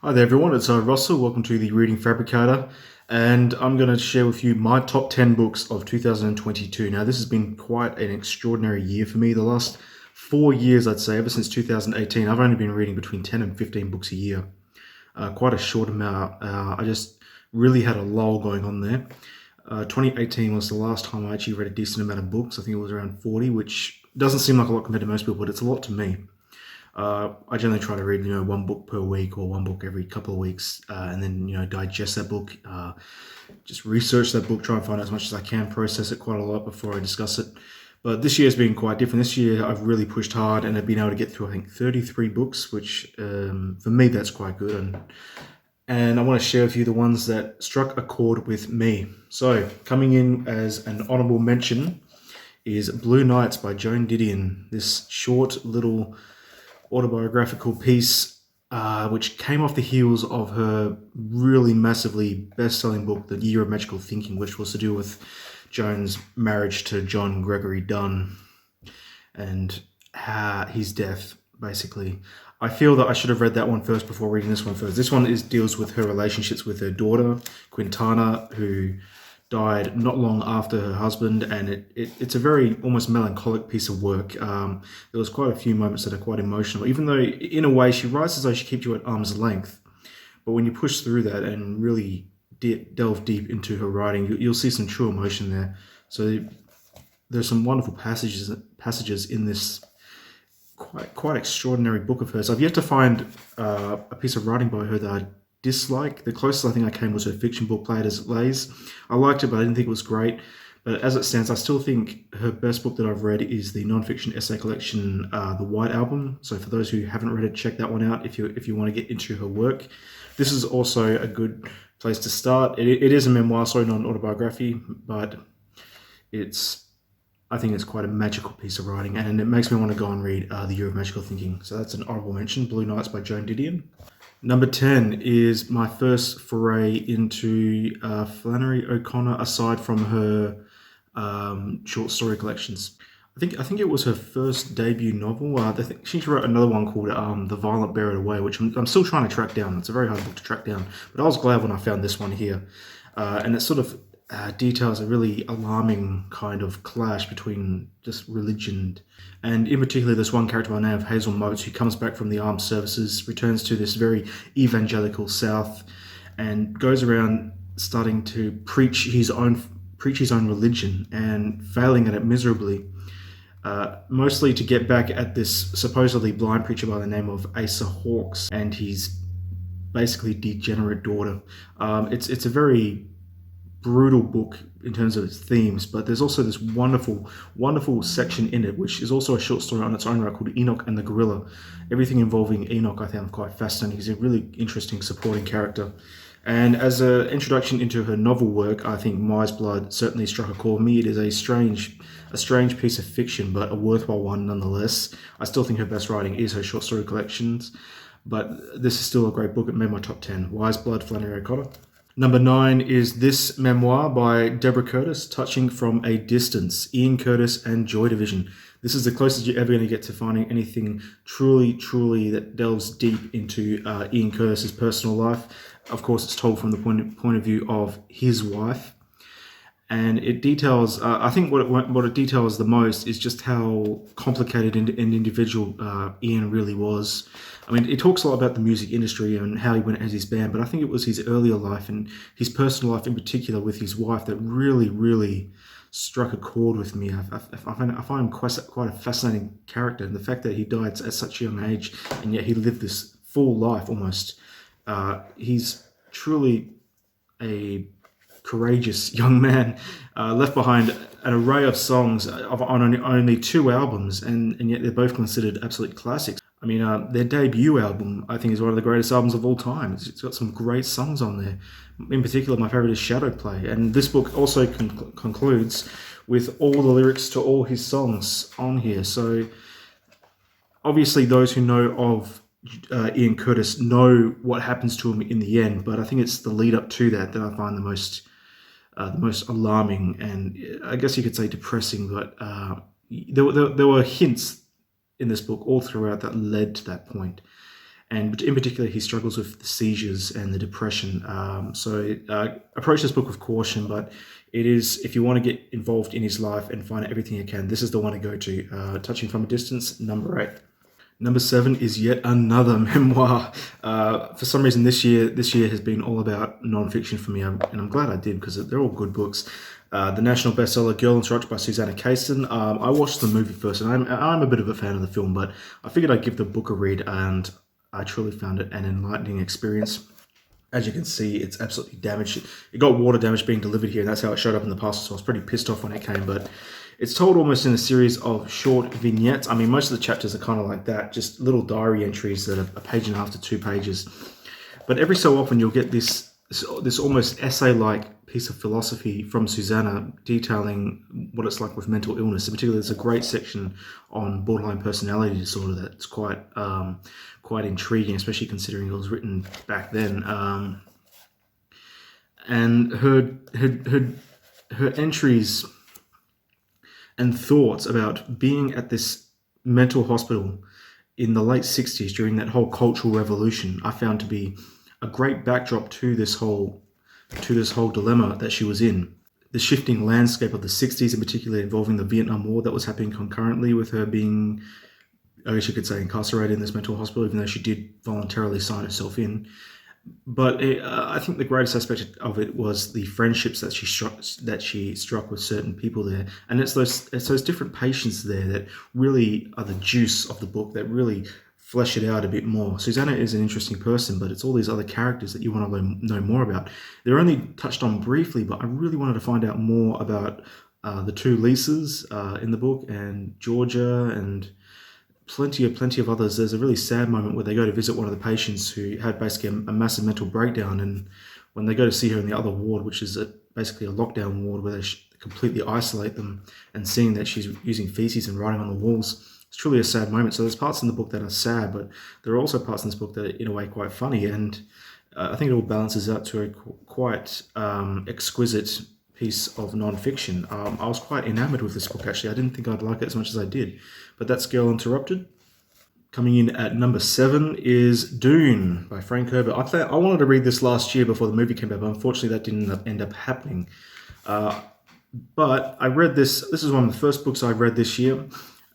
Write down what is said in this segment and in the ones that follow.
Hi there, everyone. It's Russell. Welcome to the Reading Fabricator, and I'm going to share with you my top 10 books of 2022. Now, this has been quite an extraordinary year for me. The last 4 years, I'd say, ever since 2018, I've only been reading between 10 and 15 books a year. Quite a short amount. I just really had a lull going on there. 2018 was the last time I actually read a decent amount of books. I think it was around 40, which doesn't seem like a lot compared to most people, but it's a lot to me. I generally try to read, one book per week or one book every couple of weeks, and then, digest that book, just research that book, try and find out as much as I can, process it quite a lot before I discuss it. But this year has been quite different. This year I've really pushed hard and I've been able to get through, I think, 33 books, which for me, that's quite good. And I want to share with you the ones that struck a chord with me. So coming in as an honorable mention is Blue Nights by Joan Didion. This short little autobiographical piece, which came off the heels of her really massively best-selling book, The Year of Magical Thinking, which was to do with Joan's marriage to John Gregory Dunn and his death, basically. I feel that I should have read that one first before reading this one first. This one deals with her relationships with her daughter, Quintana, who died not long after her husband, and it's a very almost melancholic piece of work. There was quite a few moments that are quite emotional, even though in a way she writes as though she keeps you at arm's length. But when you push through that and really delve deep into her writing, you'll see some true emotion there. So there's some wonderful passages in this quite extraordinary book of hers. I've yet to find a piece of writing by her that I dislike. The closest I think I came was her fiction book, Play It As It Lays. I liked it, but I didn't think it was great. But as it stands, I still think her best book that I've read is the non-fiction essay collection, The White Album. So for those who haven't read it, check that one out if you want to get into her work. This is also a good place to start. It is a memoir, sorry, not an autobiography, but I think it's quite a magical piece of writing, and it makes me want to go and read The Year of Magical Thinking. So that's an honorable mention, Blue Nights by Joan Didion. Number 10 is my first foray into Flannery O'Connor, aside from her short story collections. I think it was her first debut novel. I think she wrote another one called The Violent Bear It Away, which I'm still trying to track down. It's a very hard book to track down, but I was glad when I found this one here. And it sort of details a really alarming kind of clash between just religion and in particular this one character by the name of Hazel Motes, who comes back from the armed services, returns to this very evangelical South, and goes around starting to preach his own religion and failing at it miserably. Mostly to get back at this supposedly blind preacher by the name of Asa Hawkes and his basically degenerate daughter. It's a very brutal book in terms of its themes, but there's also this wonderful section in it, which is also a short story on its own right called Enoch and the Gorilla. Everything involving Enoch I found quite fascinating. He's a really interesting supporting character. And as an introduction into her novel work, I think Mai's Blood certainly struck a chord with me. It is a strange piece of fiction, but a worthwhile one nonetheless. I still think her best writing is her short story collections, but this is still a great book. It made my top 10. Wise Blood, Flannery O'Connor. Number 9 is This Memoir by Deborah Curtis, Touching from a Distance, Ian Curtis and Joy Division. This is the closest you're ever going to get to finding anything truly that delves deep into Ian Curtis's personal life. Of course, it's told from the point of view of his wife. And it details, I think what it details the most is just how complicated an individual Ian really was. I mean, it talks a lot about the music industry and how he went as his band, but I think it was his earlier life and his personal life in particular with his wife that really struck a chord with me. I find him quite a fascinating character, and the fact that he died at such a young age and yet he lived this full life almost. He's truly a courageous young man, left behind an array of songs on only 2 albums, and yet they're both considered absolute classics. I mean, their debut album, I think, is one of the greatest albums of all time. It's got some great songs on there. In particular, my favorite is Shadow Play. And this book also concludes with all the lyrics to all his songs on here. So obviously those who know of Ian Curtis know what happens to him in the end, but I think it's the lead up to that I find the most alarming and I guess you could say depressing. But there were hints in this book all throughout that led to that point. and in particular, he struggles with the seizures and the depression. Approach this book with caution, but it is, if you want to get involved in his life and find out everything you can, this is the one to go to. Touching from a Distance, number 8. Number 7 is yet another memoir. For some reason, this year has been all about nonfiction for me, and I'm glad I did, because they're all good books. The national bestseller Girl Interrupted by Susanna Kaysen. I watched the movie first, and I'm a bit of a fan of the film, but I figured I'd give the book a read, and I truly found it an enlightening experience. As you can see, it's absolutely damaged. It got water damage being delivered here, and that's how it showed up in the parcel, so I was pretty pissed off when it came, but it's told almost in a series of short vignettes. I mean, most of the chapters are kind of like that, just little diary entries that are a page and a half to 2 pages. But every so often you'll get this almost essay-like piece of philosophy from Susanna detailing what it's like with mental illness. In particular, there's a great section on borderline personality disorder that's quite intriguing, especially considering it was written back then. And her entries and thoughts about being at this mental hospital in the late 60s during that whole cultural revolution, I found to be a great backdrop to this whole dilemma that she was in. The shifting landscape of the 60s, in particular involving the Vietnam War that was happening concurrently with her being, I guess you could say, incarcerated in this mental hospital, even though she did voluntarily sign herself in. But I think the greatest aspect of it was the friendships that she struck with certain people there, and it's those different patients there that really are the juice of the book, that really flesh it out a bit more. Susanna is an interesting person, but it's all these other characters that you want to know more about. They're only touched on briefly, but I really wanted to find out more about the 2 Lisas in the book, and Georgia, and plenty of others. There's a really sad moment where they go to visit one of the patients who had basically a massive mental breakdown, and when they go to see her in the other ward, which is basically a lockdown ward where they completely isolate them, and seeing that she's using feces and writing on the walls, it's truly a sad moment. So there's parts in the book that are sad, but there are also parts in this book that are in a way quite funny, and I think it all balances out to a quite exquisite piece of non-fiction. I was quite enamored with this book, actually. I didn't think I'd like it as much as I did, but that's Girl Interrupted. Coming in at number 7 is Dune by Frank Herbert. I wanted to read this last year before the movie came out, but unfortunately that didn't end up happening. But I read this. This is one of the first books I read this year.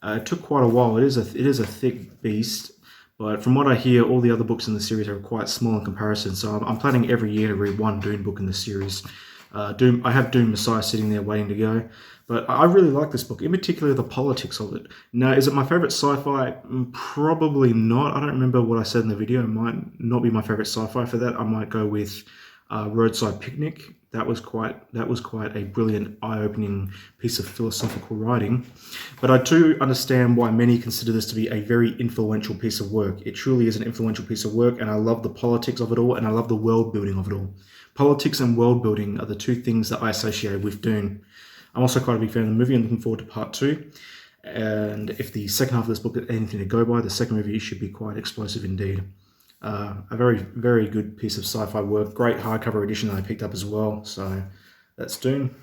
It took quite a while. It is a thick beast, but from what I hear, all the other books in the series are quite small in comparison. So I'm planning every year to read one Dune book in the series. I have Dune Messiah sitting there waiting to go, but I really like this book, in particular the politics of it. Now, is it my favorite sci-fi? Probably not. I don't remember what I said in the video. It might not be my favorite sci-fi. For that, I might go with Roadside Picnic. That was quite a brilliant, eye-opening piece of philosophical writing. But I do understand why many consider this to be a very influential piece of work. It truly is an influential piece of work, and I love the politics of it all, and I love the world building of it all. Politics and world building are the 2 things that I associate with Dune. I'm also quite a big fan of the movie and looking forward to part 2. And if the second half of this book is anything to go by, the second movie should be quite explosive indeed. A very, very good piece of sci-fi work. Great hardcover edition that I picked up as well. So that's Dune.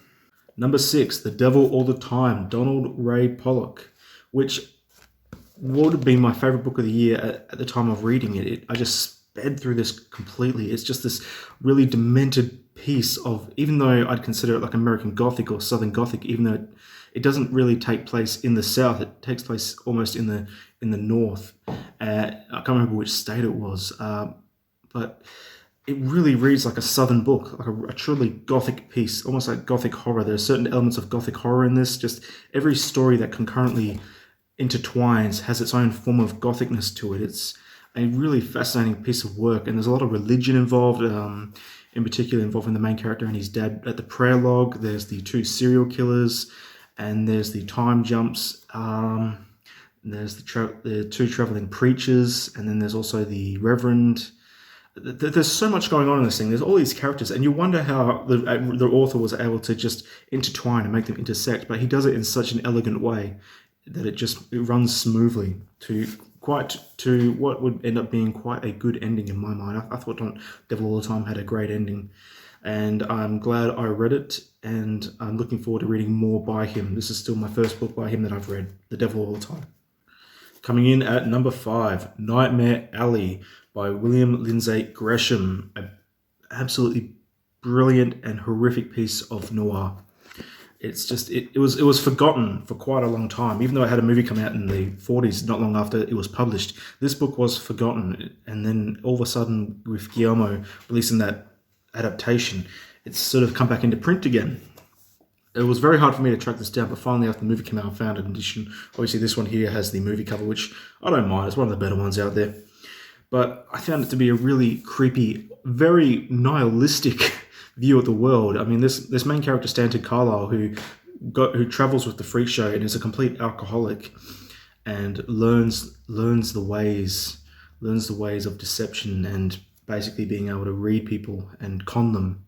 Number 6, The Devil All the Time, Donald Ray Pollock, which would have been my favorite book of the year at the time of reading it. I just sped through this completely. It's just this really demented piece of, even though I'd consider it like American Gothic or Southern Gothic, even though it doesn't really take place in the South, it takes place almost in the North. I can't remember which state it was, but it really reads like a Southern book, like a truly Gothic piece, almost like Gothic horror. There are certain elements of Gothic horror in this. Just every story that concurrently intertwines has its own form of Gothicness to it. It's a really fascinating piece of work, and there's a lot of religion involved, in particular involving the main character and his dad at the prayer log. There's the 2 serial killers, and there's the time jumps. There's the 2 traveling preachers, and then there's also the Reverend. There's so much going on in this thing. There's all these characters, and you wonder how the author was able to just intertwine and make them intersect, but he does it in such an elegant way that it runs smoothly to what would end up being quite a good ending in my mind. I thought Devil All the Time had a great ending, and I'm glad I read it, and I'm looking forward to reading more by him. This is still my first book by him that I've read, The Devil All the Time. Coming in at number 5, Nightmare Alley by William Lindsay Gresham. An absolutely brilliant and horrific piece of noir. It's just it was forgotten for quite a long time, even though it had a movie come out in the 40s, not long after it was published. This book was forgotten, and then all of a sudden, with Guillermo releasing that adaptation, it's sort of come back into print again. It was very hard for me to track this down, but finally, after the movie came out, I found an edition. Obviously, this one here has the movie cover, which I don't mind. It's one of the better ones out there. But I found it to be a really creepy, very nihilistic view of the world. I mean, this main character, Stanton Carlyle, who travels with the freak show and is a complete alcoholic, and learns the ways of deception and basically being able to read people and con them.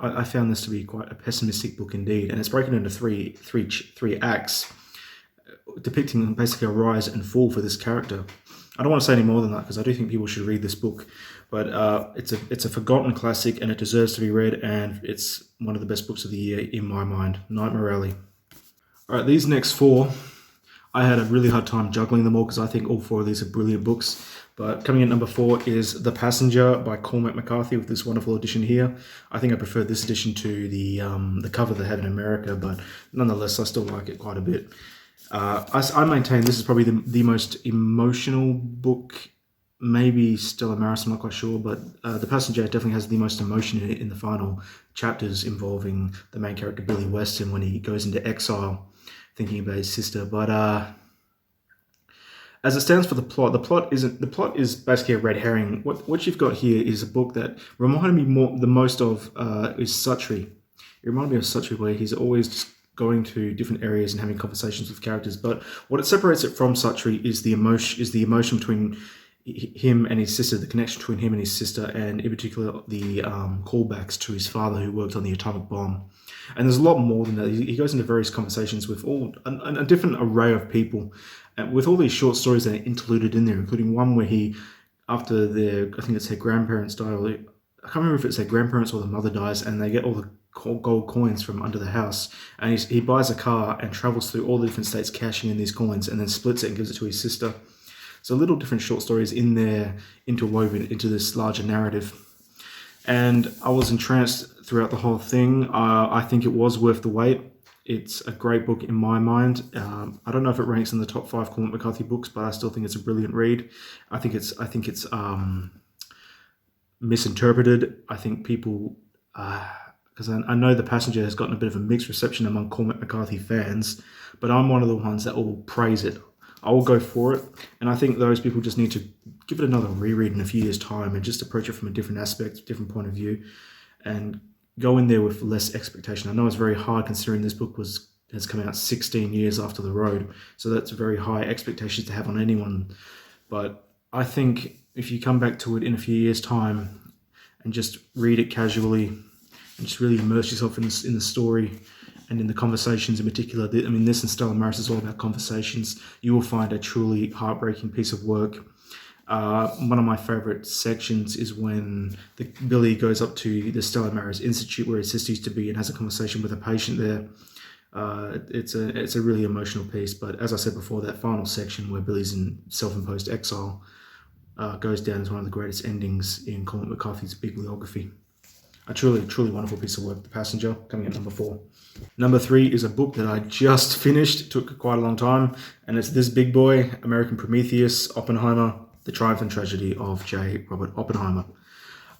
I found this to be quite a pessimistic book indeed, and it's broken into three acts, depicting basically a rise and fall for this character. I don't want to say any more than that because I do think people should read this book, but it's a forgotten classic and it deserves to be read, and it's one of the best books of the year in my mind. Nightmare Alley. All right, these next 4, I had a really hard time juggling them all because I think all 4 of these are brilliant books. But coming in at number 4 is The Passenger by Cormac McCarthy with this wonderful edition here. I think I prefer this edition to the cover they have in America, but nonetheless, I still like it quite a bit. I maintain this is probably the most emotional book, maybe Stella Maris, I'm not quite sure, but The Passenger definitely has the most emotion in it in the final chapters involving the main character, Billy Weston, when he goes into exile thinking about his sister. But as it stands for the plot is basically a red herring. What you've got here is a book that reminded me the most of is Suttree. It reminded me of Suttree, where he's always just going to different areas and having conversations with characters. But what it separates it from Suttree is the emotion between him and his sister, the connection between him and his sister, and in particular the callbacks to his father who worked on the atomic bomb. And there's a lot more than that. He goes into various conversations with a different array of people, and with all these short stories that are interluded in there, including one where I think it's their grandparents die, or I can't remember if it's their grandparents or the mother dies, and they get all the gold coins from under the house, and he buys a car and travels through all the different states cashing in these coins, and then splits it and gives it to his sister. So little different short stories in there, interwoven into this larger narrative. And I was entranced throughout the whole thing. I think it was worth the wait. It's a great book in my mind. I don't know if it ranks in the top 5 Cormac McCarthy books, but I still think it's a brilliant read. I think it's misinterpreted. I think people, because I know The Passenger has gotten a bit of a mixed reception among Cormac McCarthy fans, but I'm one of the ones that will praise it. I will go for it, and I think those people just need to give it another reread in a few years' time and just approach it from a different aspect, different point of view, and go in there with less expectation. I know it's very hard considering this book has come out 16 years after The Road, so that's very high expectations to have on anyone. But I think if you come back to it in a few years' time and just read it casually and just really immerse yourself in the story and in the conversations in particular, I mean, this and Stella Maris is all about conversations, you will find a truly heartbreaking piece of work. One of my favorite sections is when Billy goes up to the Stella Maris Institute where his sister used to be and has a conversation with a patient there. It's a really emotional piece, but as I said before, that final section where Billy's in self-imposed exile goes down as one of the greatest endings in Cormac McCarthy's bibliography. A truly wonderful piece of work, The Passenger, coming at number 4. Number 3 is a book that I just finished. It took quite a long time, and it's this big boy, American Prometheus, Oppenheimer, The Triumph and Tragedy of J. Robert Oppenheimer.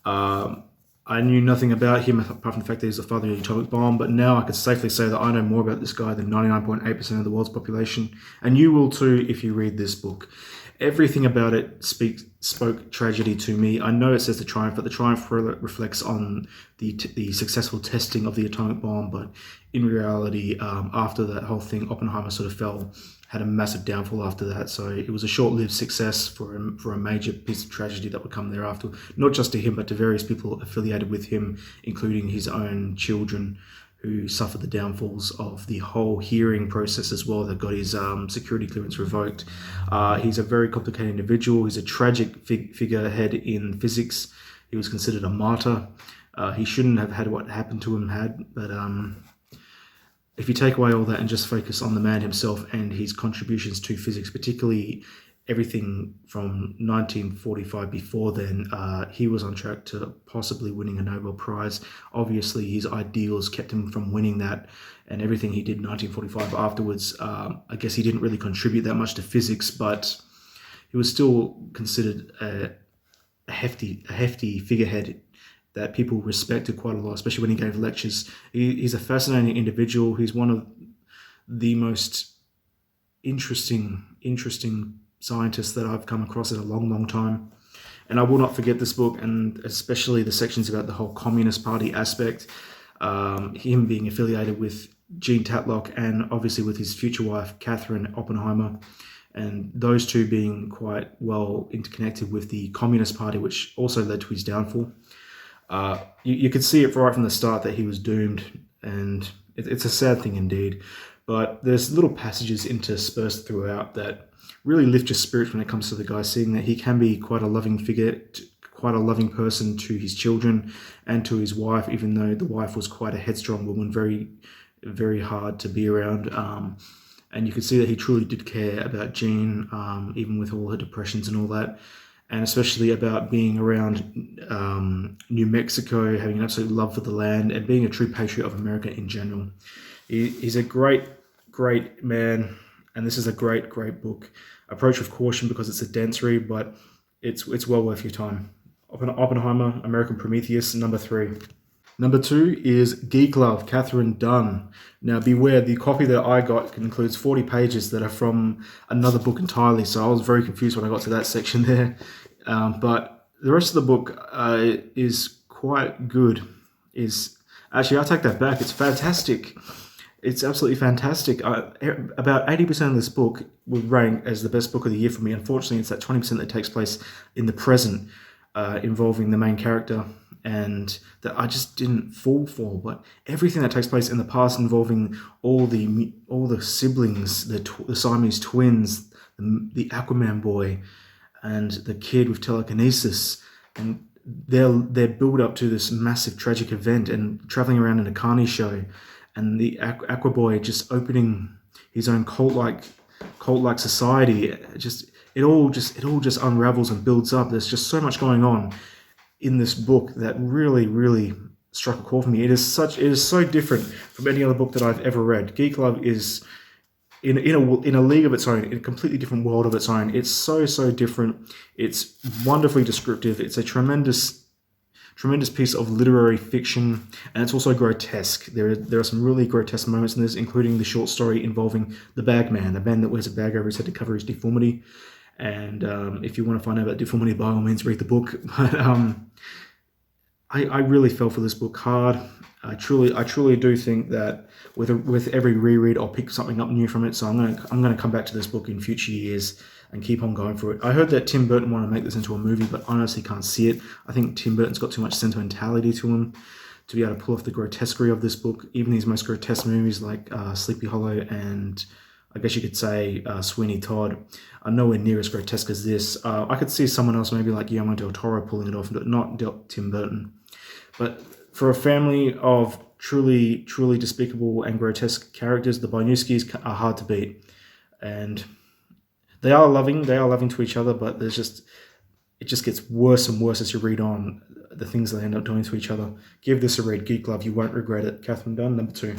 I knew nothing about him apart from the fact that he's the father of the atomic bomb, but now I could safely say that I know more about this guy than 99.8% of the world's population, and you will too if you read this book. Everything about it spoke tragedy to me. I know it says the triumph, but the triumph reflects on the successful testing of the atomic bomb. But in reality, after that whole thing, Oppenheimer sort of had a massive downfall after that. So it was a short-lived success for a major piece of tragedy that would come thereafter, not just to him, but to various people affiliated with him, including his own children, who suffered the downfalls of the whole hearing process as well, that got his security clearance revoked. He's a very complicated individual. He's a tragic figurehead in physics. He was considered a martyr. He shouldn't have had what happened to him but if you take away all that and just focus on the man himself and his contributions to physics, particularly everything from 1945 before then, he was on track to possibly winning a Nobel Prize. Obviously, his ideals kept him from winning that, and everything he did in 1945 afterwards, I guess he didn't really contribute that much to physics, but he was still considered a hefty figurehead that people respected quite a lot, especially when he gave lectures. He's a fascinating individual. He's one of the most interesting scientists that I've come across in a long time. And I will not forget this book, and especially the sections about the whole Communist Party aspect, him being affiliated with Jean Tatlock and obviously with his future wife, Catherine Oppenheimer, and those two being quite well interconnected with the Communist Party, which also led to his downfall. You could see it right from the start that he was doomed, and it's a sad thing indeed. But there's little passages interspersed throughout that really lift your spirits when it comes to the guy, seeing that he can be quite a loving figure, quite a loving person to his children and to his wife, even though the wife was quite a headstrong woman, very, very hard to be around. And you could see that he truly did care about Jean, even with all her depressions and all that. And especially about being around New Mexico, having an absolute love for the land, and being a true patriot of America in general. He's a great man, and this is a great book. Approach with caution because it's a dense read, but it's well worth your time. Oppenheimer American Prometheus, number 3. Number 2 is Geek Club, Catherine Dunn. Now beware, the copy that I got includes 40 pages that are from another book entirely, so I was very confused when I got to that section there. But the rest of the book is quite good. Actually, I take that back. It's fantastic. It's absolutely fantastic. About 80% of this book would rank as the best book of the year for me. Unfortunately, it's that 20% that takes place in the present, involving the main character, and that I just didn't fall for. But everything that takes place in the past, involving all the siblings, the Siamese twins, the Aquaman boy, and the kid with telekinesis, and their build up to this massive tragic event, and traveling around in a carny show, and the Aqua boy just opening his own cult-like society. It all just unravels and builds up. There's just so much going on in this book that really struck a chord for me. It is so different from any other book that I've ever read. Geek Club is in a league of its own, in a completely different world of its own. It's so different. It's wonderfully descriptive. It's a tremendous piece of literary fiction, and it's also grotesque. There are some really grotesque moments in this, including the short story involving the bagman, the man that wears a bag over his head to cover his deformity. And if you want to find out about deformity, by all means, read the book. But I really fell for this book hard. I truly do think that with every reread, I'll pick something up new from it. So I'm gonna come back to this book in future years and keep on going for it. I heard that Tim Burton wanted to make this into a movie, but I honestly can't see it. I think Tim Burton's got too much sentimentality to him to be able to pull off the grotesquerie of this book. Even his most grotesque movies like Sleepy Hollow and I guess you could say Sweeney Todd are nowhere near as grotesque as this. I could see someone else, maybe like Guillermo del Toro, pulling it off, but not Tim Burton. But for a family of truly despicable and grotesque characters, the Boniuskis are hard to beat. And they are loving to each other, but it just gets worse and worse as you read on the things they end up doing to each other. Give this a read, Geek Club. You won't regret it. Catherine Dunn, number 2.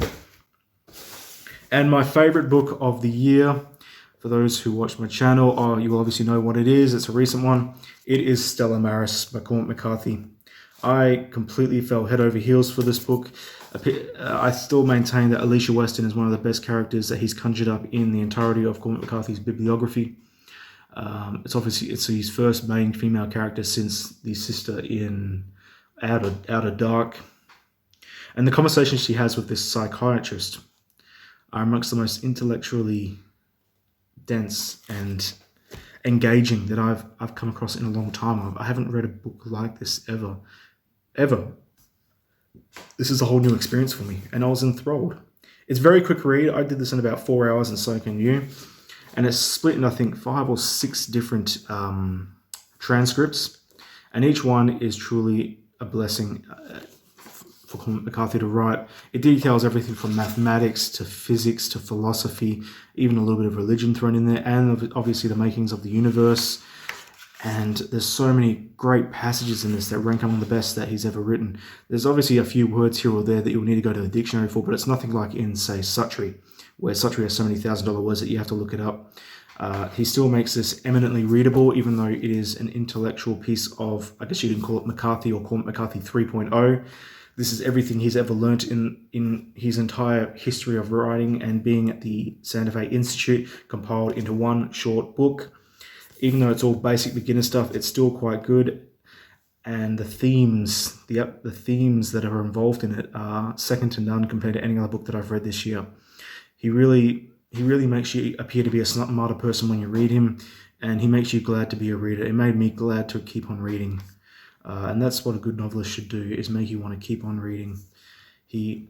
And my favorite book of the year, for those who watch my channel, you will obviously know what it is. It's a recent one. It is Stella Maris by McCarthy. I completely fell head over heels for this book. I still maintain that Alicia Weston is one of the best characters that he's conjured up in the entirety of Cormac McCarthy's bibliography. It's his first main female character since the sister in Outer Dark. And the conversations she has with this psychiatrist are amongst the most intellectually dense and engaging that I've come across in a long time. I haven't read a book like this ever. This is a whole new experience for me, and I was enthralled. It's a very quick read. I did this in about 4 hours, and so can you. And it's split in, I think, 5 or 6 different transcripts, and each one is truly a blessing for McCarthy to write. It details everything from mathematics to physics to philosophy, even a little bit of religion thrown in there, and obviously the makings of the universe. And there's so many great passages in this that rank among the best that he's ever written. There's obviously a few words here or there that you'll need to go to the dictionary for, but it's nothing like in, say, Suttree, where Suttree has so many $1,000 words that you have to look it up. He still makes this eminently readable, even though it is an intellectual piece of, I guess you can call it McCarthy or call it McCarthy 3.0. This is everything he's ever learnt in his entire history of writing and being at the Santa Fe Institute, compiled into one short book. Even though it's all basic beginner stuff, it's still quite good. And the themes that are involved in it are second to none compared to any other book that I've read this year. He really makes you appear to be a smarter person when you read him, and he makes you glad to be a reader. It made me glad to keep on reading. And that's what a good novelist should do, is make you want to keep on reading. He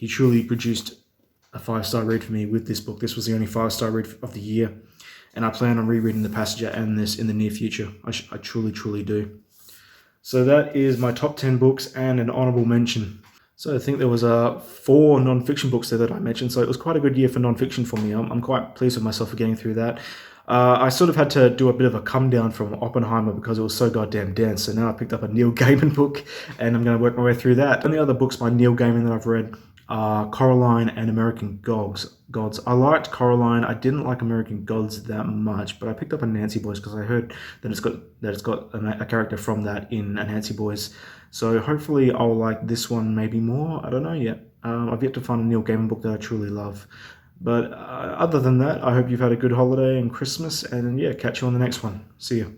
truly produced a 5-star read for me with this book. This was the only 5-star read of the year. And I plan on rereading The Passenger and this in the near future. I truly do. So that is my top 10 books and an honorable mention. So I think there was 4 non-fiction books there that I mentioned. So it was quite a good year for non-fiction for me. I'm quite pleased with myself for getting through that. I sort of had to do a bit of a come down from Oppenheimer because it was so goddamn dense. So now I picked up a Neil Gaiman book and I'm going to work my way through that. And the other books by Neil Gaiman that I've read are Coraline and American Gods. I liked Coraline. I didn't like American Gods that much, but I picked up a Nancy Boys because I heard that it's got a character from that in a Nancy Boys. So hopefully I'll like this one maybe more. I don't know yet. I've yet to find a Neil Gaiman book that I truly love. But other than that, I hope you've had a good holiday and Christmas, and yeah, catch you on the next one. See you.